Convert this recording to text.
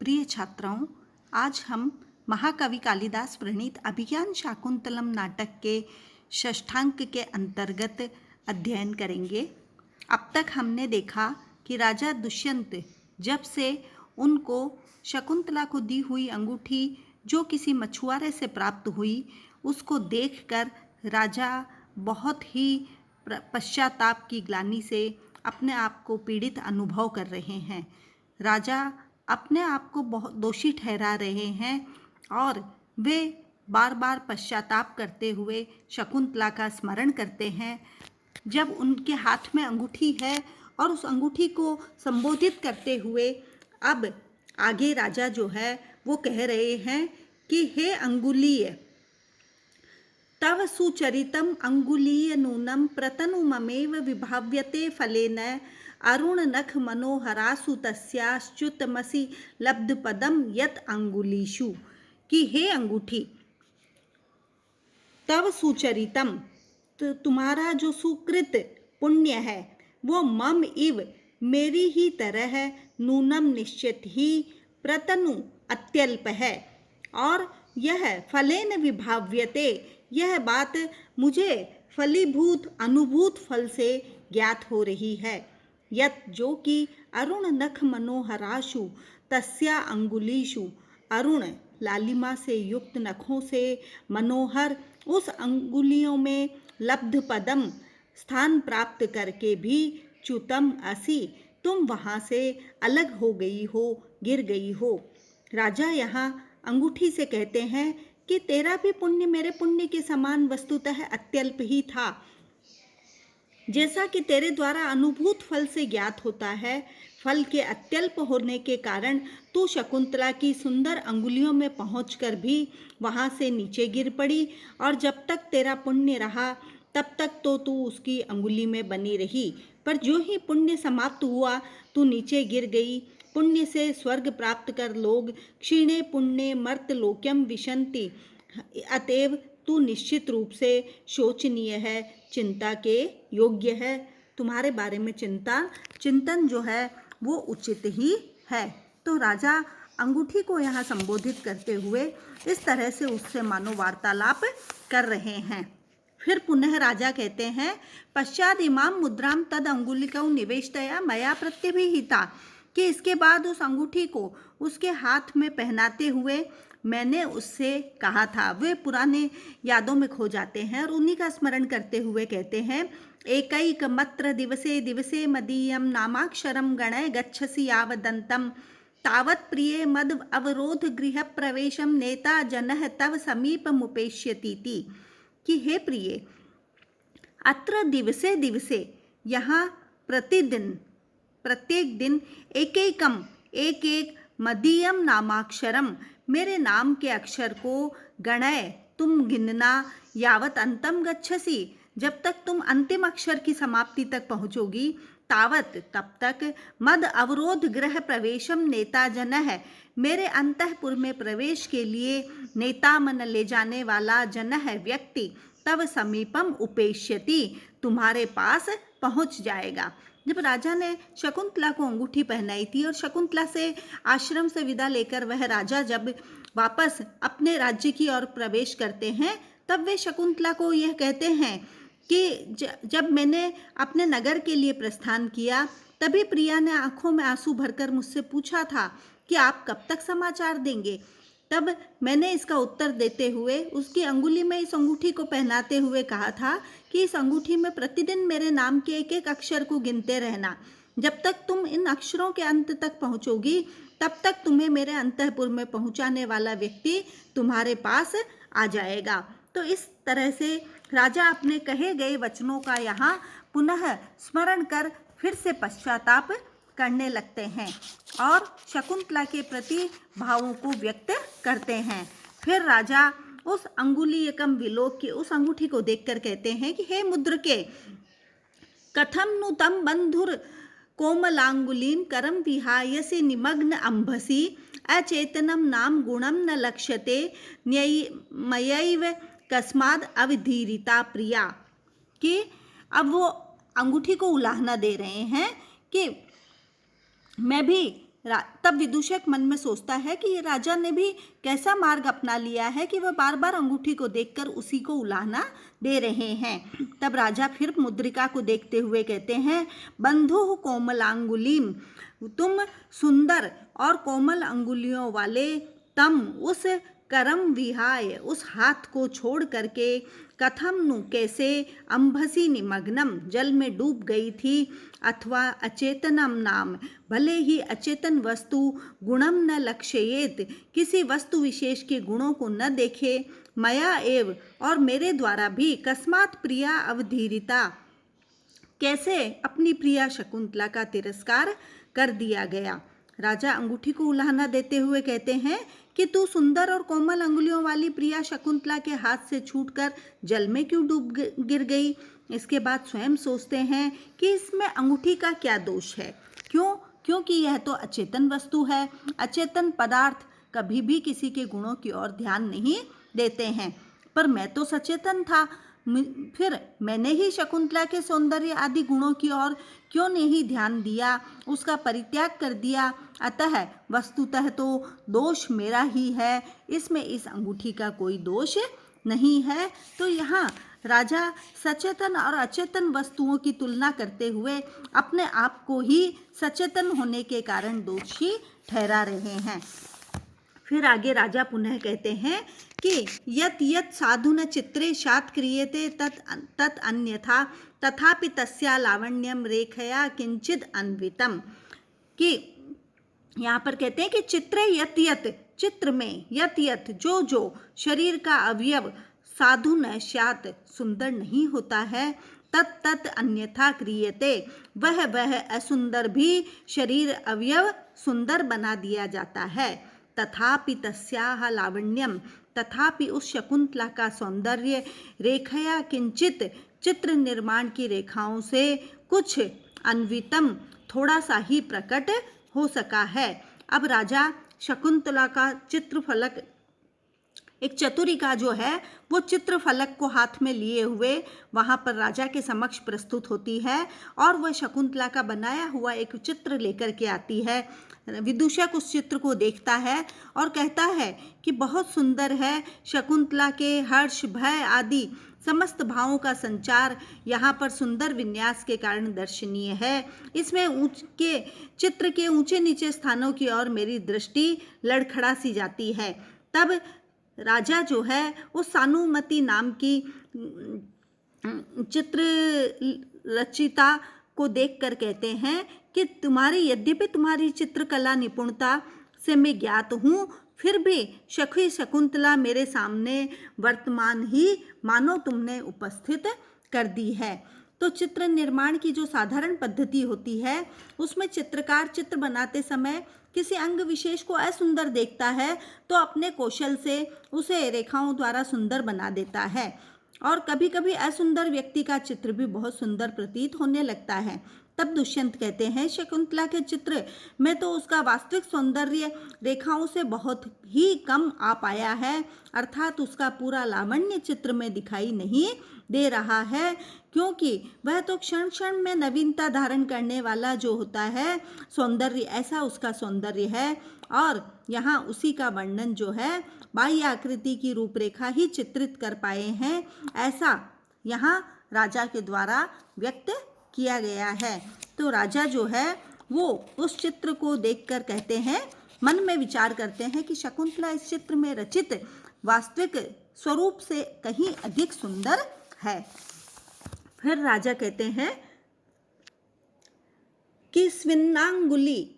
प्रिय छात्राओं, आज हम महाकवि कालिदास प्रणीत अभिज्ञान शाकुंतलम नाटक के षष्ठांक के अंतर्गत अध्ययन करेंगे। अब तक हमने देखा कि राजा दुष्यंत जब से उनको शकुंतला को दी हुई अंगूठी जो किसी मछुआरे से प्राप्त हुई, उसको देखकर राजा बहुत ही पश्चाताप की ग्लानि से अपने आप को पीड़ित अनुभव कर रहे हैं। राजा अपने आप को बहुत दोषी ठहरा रहे हैं और वे बार बार पश्चाताप करते हुए शकुंतला का स्मरण करते हैं। जब उनके हाथ में अंगूठी है और उस अंगूठी को संबोधित करते हुए अब आगे राजा जो है वो कह रहे हैं कि हे अंगुलीय, तव सुचरितम अंगुलीय नूनम प्रतनु ममेव विभाव्यते फलेन अरुण नख मनोहरासु तस्याश्च्युतमसि लब्ध पदम यत अंगुलीषु। कि हे अंगूठी, तव सुचरितम, तो तुम्हारा जो सुकृत पुण्य है वो मम इव, मेरी ही तरह, नूनम निश्चित ही, प्रतनु अत्यल्प है, और यह फलेन विभाव्यते, यह बात मुझे फलीभूत अनुभूत फल से ज्ञात हो रही है। यत, जो कि अरुण नख मनोहराशु तस्या अंगुलीषु, अरुण लालिमा से युक्त नखों से मनोहर उस अंगुलियों में लब्ध पदम, स्थान प्राप्त करके भी, च्युतम असि, तुम वहाँ से अलग हो गई हो, गिर गई हो। राजा यहाँ अंगूठी से कहते हैं कि तेरा भी पुण्य मेरे पुण्य के समान वस्तुतः अत्यल्प ही था। जैसा कि तेरे द्वारा अनुभूत फल से ज्ञात होता है, फल के अत्यल्प होने के कारण तू शकुंतला की सुंदर अंगुलियों में पहुंचकर भी वहां से नीचे गिर पड़ी, और जब तक तेरा पुण्य रहा तब तक तो तू उसकी अंगुली में बनी रही, पर जो ही पुण्य समाप्त हुआ तू नीचे गिर गई। पुण्य से स्वर्ग प्राप्त कर लोग क्षीणे पुण्य मर्तलोक्यम विशन्ति, अतएव तू निश्चित रूप से शोचनीय है, चिंता के योग्य है। तुम्हारे बारे में चिंतन जो है वो उचित ही है। तो राजा अंगूठी को यहाँ संबोधित करते हुए इस तरह से उससे मानो वार्तालाप कर रहे हैं। फिर पुनः राजा कहते हैं, पश्चात इमाम मुद्राम तद अंगुलिकौ निवेशतया मया प्रत्यभिहिता, कि इसके बाद उस अंगूठी को उसके हाथ में पहनाते हुए मैंने उससे कहा था। वे पुराने यादों में खो जाते हैं और उन्हीं का स्मरण करते हुए कहते हैं, एकैकमत्र दिवसे दिवसे मदीयम नामाक्षरम गणय गच्छसि यावदन्तं, तावत् प्रिये मद अवरोध गृह प्रवेशम नेता जनः तव समीपमुपेष्यतीति। कि हे प्रिय, अत्र दिवसे दिवसे, यहाँ प्रतिदिन, प्रत्येक दिन, एकैकम, एक एक, मदीयम नामाक्षरम, मेरे नाम के अक्षर को, गणय, तुम गिनना, यावत अंतम गच्छसि, जब तक तुम अंतिम अक्षर की समाप्ति तक पहुँचोगी, तावत, तब तक, मद अवरोध गृह प्रवेशम नेता जन है, मेरे अंतःपुर में प्रवेश के लिए नेता मन ले जाने वाला जन है व्यक्ति, तब समीपम उपेष्यति, तुम्हारे पास पहुँच जाएगा। जब राजा ने शकुंतला को अंगूठी पहनाई थी और शकुंतला से आश्रम से विदा लेकर वह राजा जब वापस अपने राज्य की ओर प्रवेश करते हैं, तब वे शकुंतला को यह कहते हैं कि जब मैंने अपने नगर के लिए प्रस्थान किया, तभी प्रिया ने आंखों में आंसू भरकर मुझसे पूछा था कि आप कब तक समाचार देंगे। तब मैंने इसका उत्तर देते हुए उसकी अंगुली में इस अंगूठी को पहनाते हुए कहा था कि इस अंगूठी में प्रतिदिन मेरे नाम के एक एक अक्षर को गिनते रहना। जब तक तुम इन अक्षरों के अंत तक पहुँचोगी, तब तक तुम्हें मेरे अंतःपुर में पहुँचाने वाला व्यक्ति तुम्हारे पास आ जाएगा। तो इस तरह से राजा अपने कहे गए वचनों का यहाँ पुनः स्मरण कर फिर से पश्चाताप करने लगते हैं और शकुंतला के प्रति भावों को व्यक्त करते हैं। फिर राजा उस अंगुलीयकम विलोक के उस अंगूठी को देखकर कहते हैं कि हे मुद्रके, कथम नु तम बंधुर कोमलांगुलीम करम विहायसि निमग्न अंभसि, अचेतनम नाम गुणम न लक्ष्यते, मयैव कस्माद अवधीरिता प्रिया। कि अब वो अंगूठी को उलाहना दे रहे हैं कि मैं भी तब विदूषक मन में सोचता है कि ये राजा ने भी कैसा मार्ग अपना लिया है कि वह बार बार अंगूठी को देखकर उसी को उलाहना दे रहे हैं। तब राजा फिर मुद्रिका को देखते हुए कहते हैं, बंधु कोमलांगुलीम, तुम सुंदर और कोमल अंगुलियों वाले तम उस करम विहाय, उस हाथ को छोड़ करके, कथम नु कैसे, अंभसी निमग्नम, जल में डूब गई थी, अथवा अचेतनम नाम, भले ही अचेतन वस्तु गुणम न लक्ष्येत, किसी वस्तु विशेष के गुणों को न देखे, मया एव, और मेरे द्वारा भी, कस्मात प्रिया अवधीरिता, कैसे अपनी प्रिया शकुंतला का तिरस्कार कर दिया गया। राजा अंगूठी को उलाहना देते हुए कहते हैं कि तू सुंदर और कोमल अंगुलियों वाली प्रिया शकुंतला के हाथ से छूटकर जल में क्यों गिर गई। इसके बाद स्वयं सोचते हैं कि इसमें अंगूठी का क्या दोष है। क्योंकि यह तो अचेतन वस्तु है। अचेतन पदार्थ कभी भी किसी के गुणों की ओर ध्यान नहीं देते हैं, पर मैं तो सचेतन था, फिर मैंने ही शकुंतला के सौंदर्य आदि गुणों की ओर क्यों नहीं ध्यान दिया, उसका परित्याग कर दिया। अतः वस्तुतः तो दोष मेरा ही है, इसमें इस अंगूठी का कोई दोष नहीं है। तो यहाँ राजा सचेतन और अचेतन वस्तुओं की तुलना करते हुए अपने आप को ही सचेतन होने के कारण दोषी ठहरा रहे हैं। फिर आगे राजा पुनः कहते हैं कि यत् यत् साधुन चित्रे शात क्रियते तत् अन्यथा तथापि तस्या लावण्यम रेखया किंचिद अन्वितम, कि यहाँ पर कहते हैं कि चित्रे यत् यत्, चित्र में यत् यत्, जो जो शरीर का अवयव साधु न स्यात्, सुंदर नहीं होता है, तत् तत् अन्यथा क्रियते, वह असुंदर भी शरीर अवयव सुंदर बना दिया जाता है। तथापि तस्याह लावण्यम, तथापि उस शकुंतला का सौंदर्य रेखया किंचित, चित्र निर्माण की रेखाओं से कुछ, अन्वितम, थोड़ा सा ही प्रकट हो सका है। अब राजा शकुंतला का चित्रफलक, एक चतुरिका जो है वो चित्रफलक को हाथ में लिए हुए वहाँ पर राजा के समक्ष प्रस्तुत होती है और वह शकुंतला का बनाया हुआ एक चित्र लेकर के आती है। विदूषक उस चित्र को देखता है और कहता है कि बहुत सुंदर है। शकुंतला के हर्ष, भय आदि समस्त भावों का संचार यहाँ पर सुंदर विन्यास के कारण दर्शनीय है। इसमें के चित्र के ऊंचे नीचे स्थानों की ओर मेरी दृष्टि लड़खड़ा सी जाती है। तब राजा जो है उस सानुमति नाम की चित्र रचिता को देखकर कहते हैं कि यद्यपि तुम्हारी चित्रकला निपुणता से मैं ज्ञात हूँ, फिर भी सखी शकुंतला मेरे सामने वर्तमान ही मानो तुमने उपस्थित कर दी है। तो चित्र निर्माण की जो साधारण पद्धति होती है उसमें चित्रकार चित्र बनाते समय किसी अंग विशेष को असुंदर देखता है तो अपने कौशल से उसे रेखाओं द्वारा सुंदर बना देता है, और कभी कभी असुंदर व्यक्ति का चित्र भी बहुत सुंदर प्रतीत होने लगता है। तब दुष्यंत कहते हैं, शकुंतला के चित्र में तो उसका वास्तविक सौंदर्य रेखाओं से बहुत ही कम आ पाया है, अर्थात उसका पूरा लावण्य चित्र में दिखाई नहीं दे रहा है, क्योंकि वह तो क्षण क्षण में नवीनता धारण करने वाला जो होता है सौंदर्य, ऐसा उसका सौंदर्य है। और यहाँ उसी का वर्णन जो है बाह्य आकृति की रूपरेखा ही चित्रित कर पाए हैं, ऐसा यहाँ राजा के द्वारा व्यक्त किया गया है। तो राजा जो है वो उस चित्र को देखकर कहते हैं, मन में विचार करते हैं कि शकुंतला इस चित्र में रचित वास्तविक स्वरूप से कहीं अधिक सुंदर है। फिर राजा कहते हैं कि स्विन्नांगुली